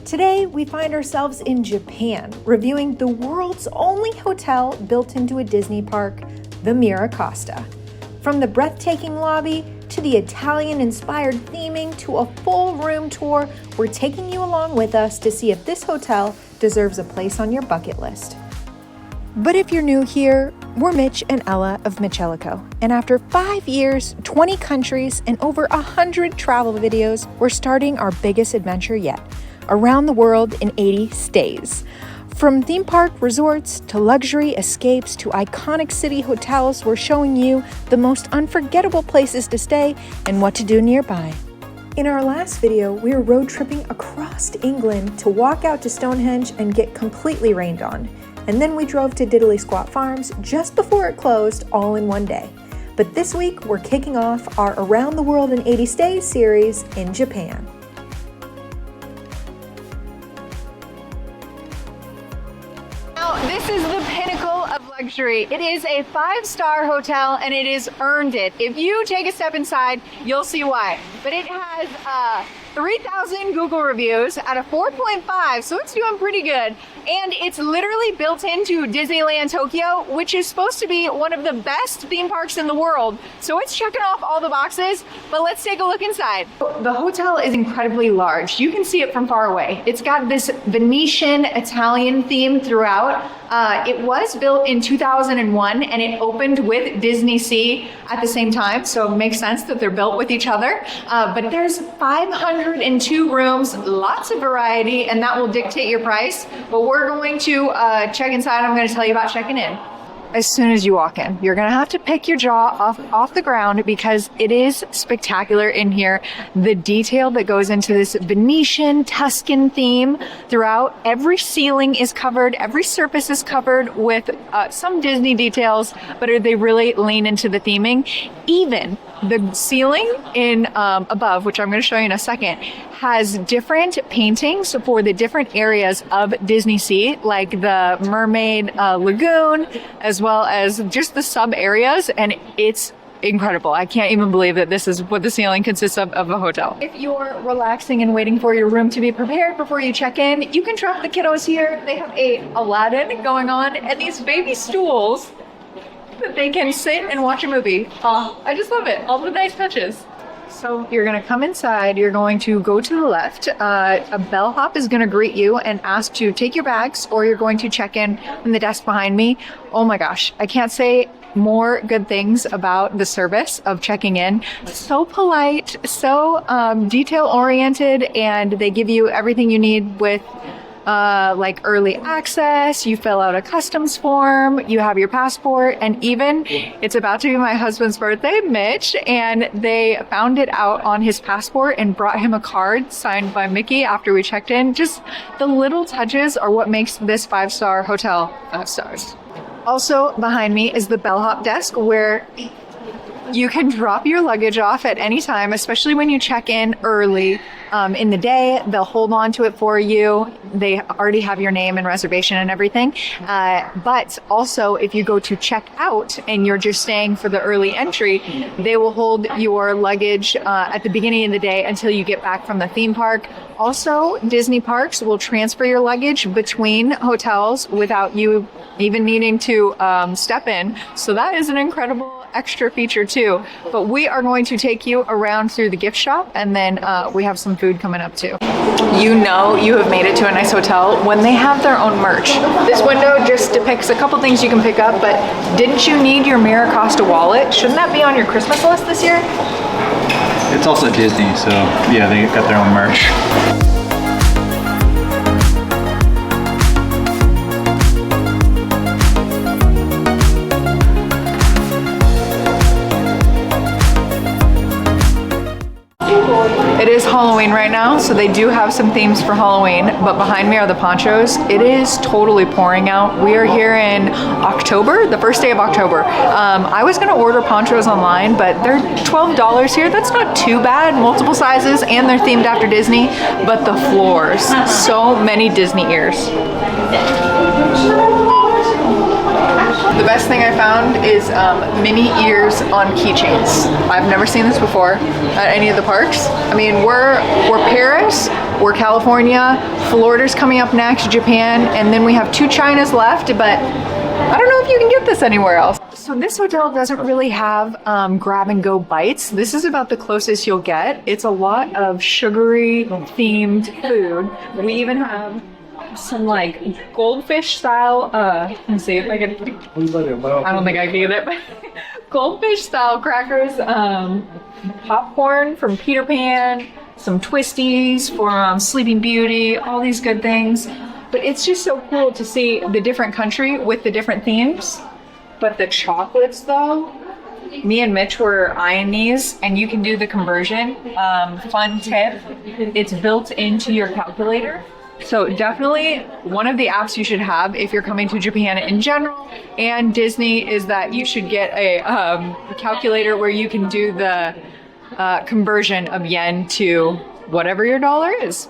Today, we find ourselves in Japan, reviewing the world's only hotel built into a Disney park, the MiraCosta. From the breathtaking lobby to the Italian-inspired theming to a full room tour, we're taking you along with us to see if this hotel deserves a place on your bucket list. But if you're new here, we're Mitch and Ella of MitchEllaCo, and after 5 years, 20 countries, and over 100 travel videos, we're starting our biggest adventure yet, around the world in 80 stays. From theme park resorts to luxury escapes to iconic city hotels, we're showing you the most unforgettable places to stay and what to do nearby. In our last video, we were road tripping across England to walk out to Stonehenge and get completely rained on. And then we drove to Diddley Squat Farms just before it closed, all in one day. But this week, we're kicking off our Around the World in 80 Stays series in Japan. Now, this is the pinnacle of luxury. It is a 5-star hotel and it has earned it. If you take a step inside, you'll see why. But it has 3,000 Google reviews out of 4.5, so it's doing pretty good. And it's literally built into Disneyland Tokyo, which is supposed to be one of the best theme parks in the world. So it's checking off all the boxes, but let's take a look inside. The hotel is incredibly large. You can see it from far away. It's got this Venetian Italian theme throughout. It was built in 2001 and it opened with DisneySea's at the same time, so it makes sense that they're built with each other. But there's 502 rooms, lots of variety, and that will dictate your price. But we're going to check inside. I'm going to tell you about checking in. As soon as you walk in, you're going to have to pick your jaw off the ground because it is spectacular in here. The detail that goes into this Venetian Tuscan theme throughout, every ceiling is covered, every surface is covered with some Disney details, but they really lean into the theming. Even the ceiling in above, which I'm going to show you in a second, has different paintings for the different areas of DisneySea, like the Mermaid Lagoon, as well as just the sub areas, and it's incredible. I can't even believe that this is what the ceiling consists of a hotel. If you're relaxing and waiting for your room to be prepared before you check in, you can drop the kiddos here. They have a Aladdin going on and these baby stools that they can sit and watch a movie. I just love it. All the nice touches. So you're going to come inside, you're going to go to the left, a bellhop is going to greet you and ask to take your bags, or you're going to check in from the desk behind me. Oh my gosh, I can't say more good things about the service of checking in. So polite, so detail oriented, and they give you everything you need with like early access. You fill out a customs form, you have your passport, and even it's about to be my husband's birthday, Mitch, and they found it out on his passport and brought him a card signed by Mickey after we checked in. Just the little touches are what makes this 5-star hotel 5 stars. Also behind me is the bellhop desk where you can drop your luggage off at any time, especially when you check in early in the day. They'll hold on to it for you. They already have your name and reservation and everything. But also, if you go to check out and you're just staying for the early entry, they will hold your luggage at the beginning of the day until you get back from the theme park. Also, Disney parks will transfer your luggage between hotels without you even needing to step in. So that is an incredible extra feature too. But we are going to take you around through the gift shop, and then we have some food coming up too. You know you have made it to a nice hotel when they have their own merch. This window just depicts a couple things you can pick up, but didn't you need your MiraCosta wallet? Shouldn't that be on your Christmas list this year? It's also Disney, so yeah, they got their own merch. It is Halloween right now, so they do have some themes for Halloween, but behind me are the ponchos. It is totally pouring out. We are here in October, the first day of October. I was gonna order ponchos online, but they're $12 here. That's not too bad. Multiple sizes, and they're themed after Disney, but the floors, so many Disney ears. The best thing I found is mini ears on keychains. I've never seen this before at any of the parks. I mean, we're Paris, we're California, Florida's coming up next, Japan, and then we have 2 Chinas left, but I don't know if you can get this anywhere else. So this hotel doesn't really have grab and go bites. This is about the closest you'll get. It's a lot of sugary themed food. We even have some like goldfish style, let's see if I can, I don't think I can get it, but goldfish style crackers, popcorn from Peter Pan, some twisties from Sleeping Beauty, all these good things. But it's just so cool to see the different country with the different themes. But the chocolates though, me and Mitch were eyeing these, and you can do the conversion. Fun tip, it's built into your calculator. So definitely one of the apps you should have if you're coming to Japan in general and Disney is that you should get a calculator where you can do the conversion of yen to whatever your dollar is.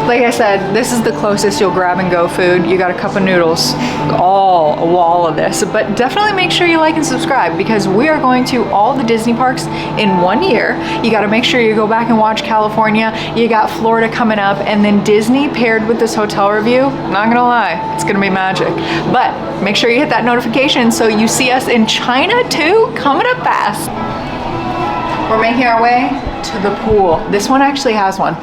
Like I said, this is the closest you'll grab and go food. You got a cup of noodles, a wall of this, but definitely make sure you like and subscribe because we are going to all the Disney parks in 1 year. You got to make sure you go back and watch California. You got Florida coming up, and then Disney paired with this hotel review. Not gonna lie, it's gonna be magic. But make sure you hit that notification so you see us in China too, coming up fast. We're making our way to the pool. This one actually has one.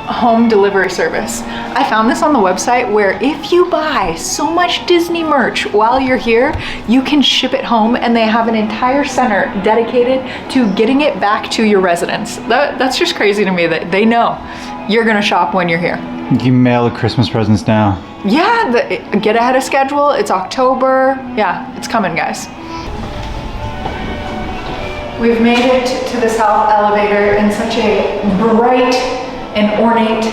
Home delivery service. I found this on the website where if you buy so much Disney merch while you're here, you can ship it home, and they have an entire center dedicated to getting it back to your residence. That's just crazy to me that they know you're gonna shop when you're here. You can mail the Christmas presents now. Yeah, get ahead of schedule. It's October. Yeah, it's coming, guys. We've made it to the south elevator in such a bright and ornate,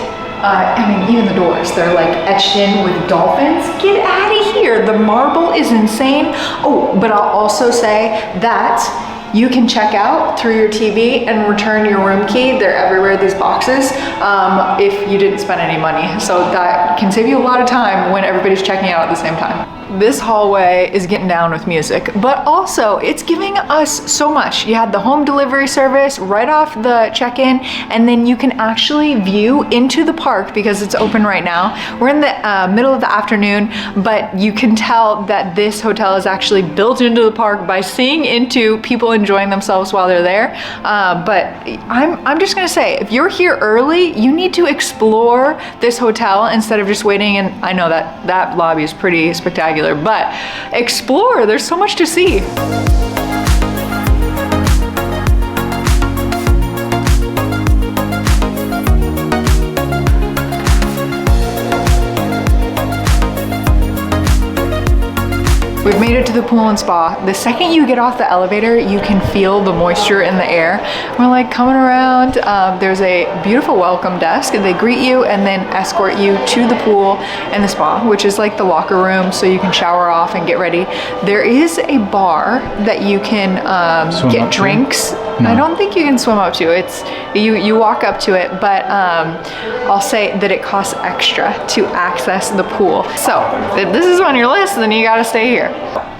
I mean, even the doors, they're like etched in with dolphins. Get out of here. The marble is insane. Oh, but I'll also say that you can check out through your TV and return your room key. They're everywhere, these boxes, if you didn't spend any money. So that can save you a lot of time when everybody's checking out at the same time. This hallway is getting down with music, but also it's giving us so much. You had the home delivery service right off the check-in, and then you can actually view into the park because it's open right now. We're in the middle of the afternoon, but you can tell that this hotel is actually built into the park by seeing into people enjoying themselves while they're there. But I'm just gonna say, if you're here early, you need to explore this hotel instead of just waiting. And I know that lobby is pretty spectacular, but explore, there's so much to see. We've made it to the pool and spa. The second you get off the elevator, you can feel the moisture in the air. We're like coming around. There's a beautiful welcome desk, and they greet you and then escort you to the pool and the spa, which is like the locker room, so you can shower off and get ready. There is a bar that you can get drinks. No. I don't think you can swim up to it. It's you walk up to it, but I'll say that it costs extra to access the pool. So if this is on your list, then you gotta stay here.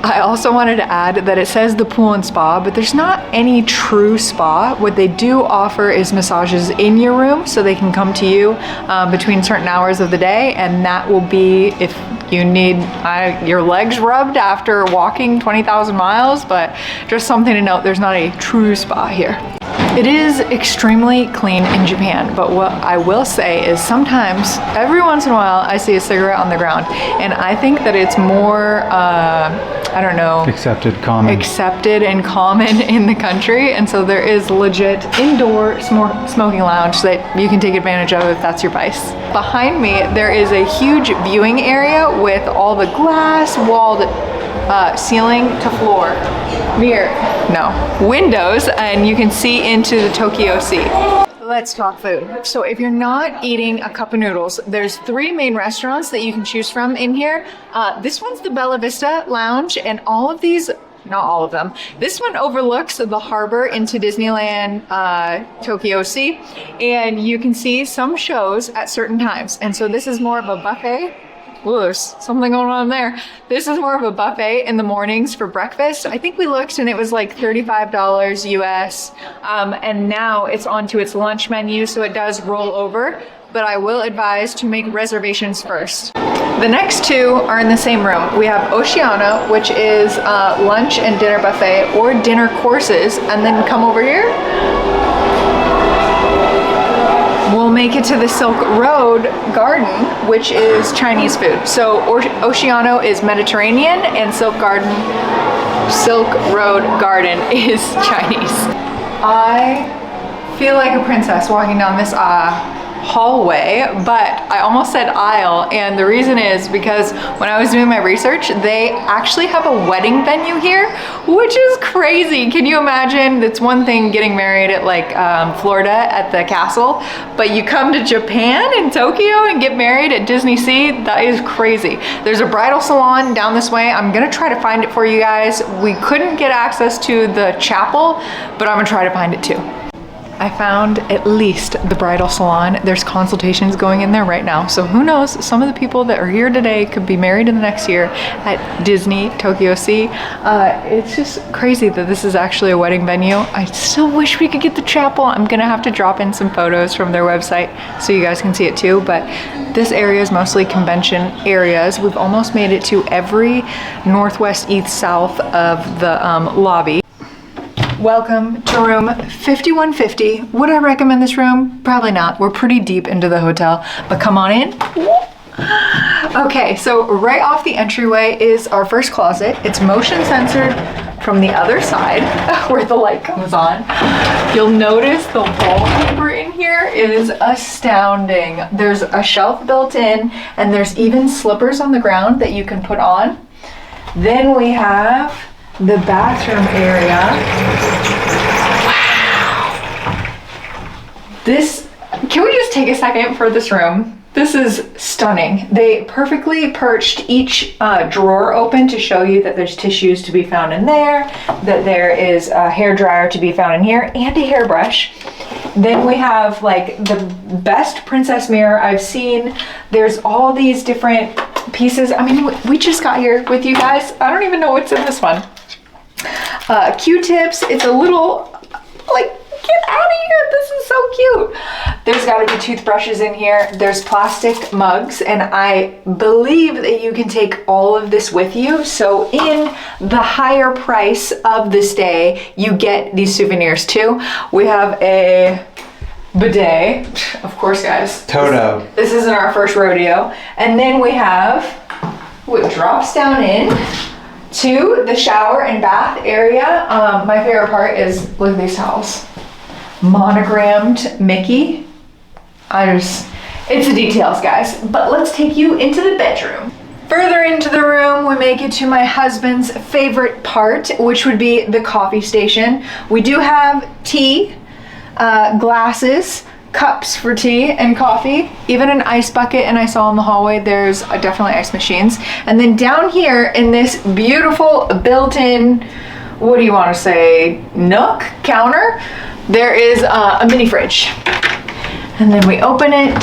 I also wanted to add that it says the pool and spa, but there's not any true spa. What they do offer is massages in your room, so they can come to you between certain hours of the day, and that will be if you need your legs rubbed after walking 20,000 miles, but just something to note, there's not a true spa here. It is extremely clean in Japan, but what I will say is sometimes, every once in a while, I see a cigarette on the ground, and I think that it's more, I don't know. Accepted and common in the country, and so there is legit indoor smoking lounge that you can take advantage of if that's your vice. Behind me, there is a huge viewing area with all the glass walled ceiling to floor windows, and you can see into the Tokyo Sea. Let's talk food. So if you're not eating a cup of noodles, there's 3 main restaurants that you can choose from in here. This one's the Bella Vista Lounge, and all of these, not all of them, this one overlooks the harbor into Disneyland, Tokyo Sea, and you can see some shows at certain times. And so this is more of a buffet Ooh, there's something going on there. This is more of a buffet in the mornings for breakfast. I think we looked and it was like $35 US. And now it's onto its lunch menu, so it does roll over. But I will advise to make reservations first. The next two are in the same room. We have Oceana, which is lunch and dinner buffet or dinner courses. And then come over here. We'll make it to the Silk Road Garden, which is Chinese food. So Oceano is Mediterranean and Silk Road Garden is Chinese. I feel like a princess walking down this hallway, but I almost said aisle, and the reason is because when I was doing my research, they actually have a wedding venue here, which is crazy. Can you imagine? It's one thing getting married at like Florida at the castle, but you come to Japan and Tokyo and get married at DisneySea? That is crazy. There's a bridal salon down this way. I'm gonna try to find it for you guys. We couldn't get access to the chapel, but I'm gonna try to find it too. I found at least the bridal salon. There's consultations going in there right now. So who knows, some of the people that are here today could be married in the next year at Disney Tokyo Sea. It's just crazy that this is actually a wedding venue. I still wish we could get the chapel. I'm gonna have to drop in some photos from their website so you guys can see it too. But this area is mostly convention areas. We've almost made it to every northwest, east, south of the lobby. Welcome to room 5150. Would I recommend this room? Probably not. We're pretty deep into the hotel, but come on in. Okay, so right off the entryway is our first closet. It's motion censored from the other side where the light comes on. You'll notice the wallpaper in here is astounding. There's a shelf built in, and there's even slippers on the ground that you can put on. Then we have the bathroom area. Wow. Can we just take a second for this room? This is stunning. They perfectly perched each drawer open to show you that there's tissues to be found in there, that there is a hair dryer to be found in here, and a hairbrush. Then we have like the best princess mirror I've seen. There's all these different pieces. I mean, we just got here with you guys. I don't even know what's in this one. Q-tips. It's a little, like, get out of here. This is so cute. There's got to be toothbrushes in here. There's plastic mugs, and I believe that you can take all of this with you. So in the higher price of the stay, you get these souvenirs too. We have a bidet, of course, guys. Toto. This isn't our first rodeo. And then we have what drops down in to the shower and bath area. My favorite part is, look at these towels. Monogrammed Mickey. It's the details, guys. But let's take you into the bedroom. Further into the room, we make it to my husband's favorite part, which would be the coffee station. We do have tea, glasses, cups for tea and coffee, even an ice bucket, and I saw in the hallway there's definitely ice machines. And then down here in this beautiful built-in, what do you want to say, nook counter, there is a mini fridge. And then we open it.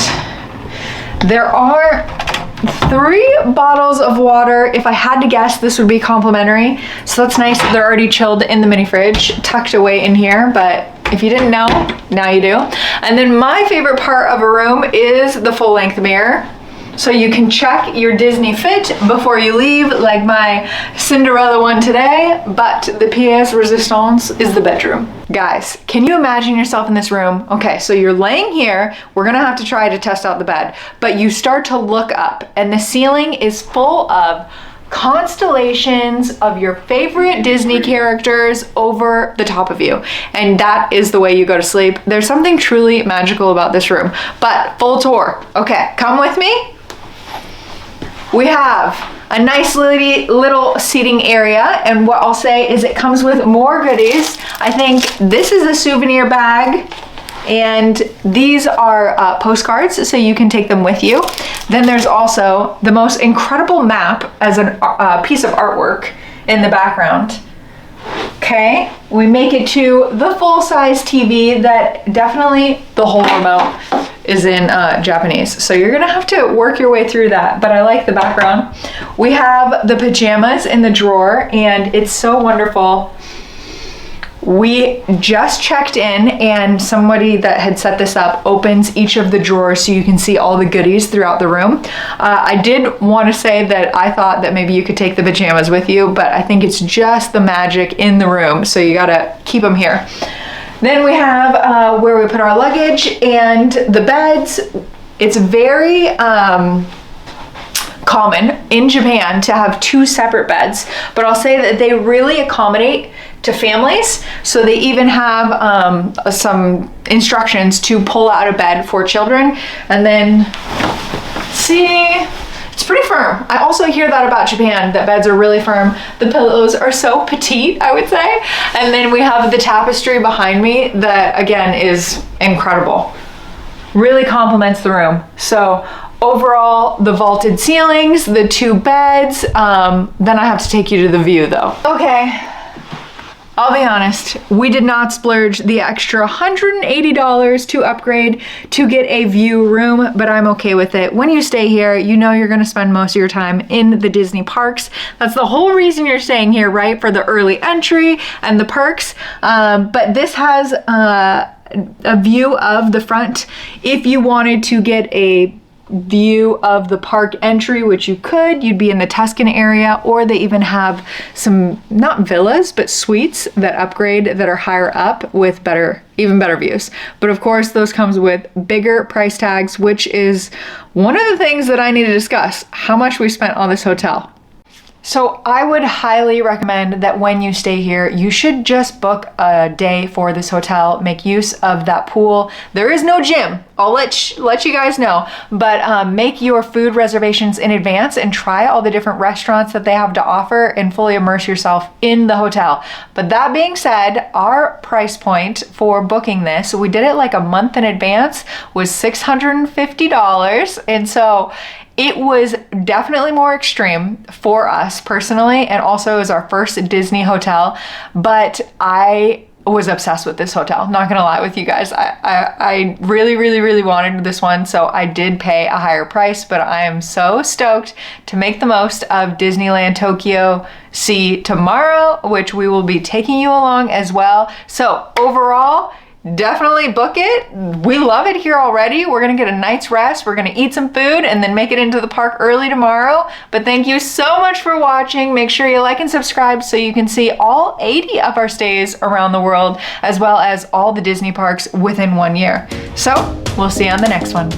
There are 3 bottles of water. If I had to guess, this would be complimentary. So that's nice. They're already chilled in the mini fridge, tucked away in here, but if you didn't know, now you do. And then my favorite part of a room is the full-length mirror. So you can check your Disney fit before you leave, like my Cinderella one today, but the pièce résistance is the bedroom. Guys, can you imagine yourself in this room? Okay, so you're laying here. We're gonna have to try to test out the bed, but you start to look up and the ceiling is full of constellations of your favorite Disney characters over the top of you. And that is the way you go to sleep. There's something truly magical about this room, but full tour. Okay, come with me. We have a nice little seating area, and what I'll say is it comes with more goodies. I think this is a souvenir bag, and these are postcards, so you can take them with you. Then there's also the most incredible map as a piece of artwork in the background. Okay, we make it to the full-size TV that definitely the whole remote is in Japanese. So you're gonna have to work your way through that, but I like the background. We have the pajamas in the drawer, and it's so wonderful. We just checked in, and somebody that had set this up opens each of the drawers so you can see all the goodies throughout the room. I did want to say that I thought that maybe you could take the pajamas with you, but I think it's just the magic in the room, so you gotta keep them here. Then we have where we put our luggage and the beds. It's very common in Japan to have 2 separate beds, but I'll say that they really accommodate to families. So they even have some instructions to pull out a bed for children. And then, see, it's pretty firm. I also hear that about Japan, that beds are really firm. The pillows are so petite, I would say. And then we have the tapestry behind me that, again, is incredible. Really complements the room. So overall, the vaulted ceilings, the 2 beds, then I have to take you to the view though. Okay. I'll be honest, we did not splurge the extra $180 to upgrade to get a view room, but I'm okay with it. When you stay here, you know you're gonna spend most of your time in the Disney parks. That's the whole reason you're staying here, right? For the early entry and the perks. But this has a view of the front. If you wanted to get a view of the park entry, which you could, you'd be in the Tuscan area, or they even have some, not villas, but suites that upgrade that are higher up with even better views. But of course, those comes with bigger price tags, which is one of the things that I need to discuss, how much we spent on this hotel. So I would highly recommend that when you stay here, you should just book a day for this hotel, make use of that pool. There is no gym, I'll let you guys know, but make your food reservations in advance and try all the different restaurants that they have to offer and fully immerse yourself in the hotel. But that being said, our price point for booking this, we did it like a month in advance, was $650. And so it was definitely more extreme for us personally, and also as our first Disney hotel, but I was obsessed with this hotel, not gonna lie with you guys. I really, really, really wanted this one, so I did pay a higher price, but I am so stoked to make the most of Disneyland Tokyo Sea tomorrow, which we will be taking you along as well. So overall, definitely book it. We love it here already. We're gonna get a night's rest. We're gonna eat some food and then make it into the park early tomorrow. But thank you so much for watching. Make sure you like and subscribe so you can see all 80 of our stays around the world, as well as all the Disney parks within 1 year. So we'll see you on the next one.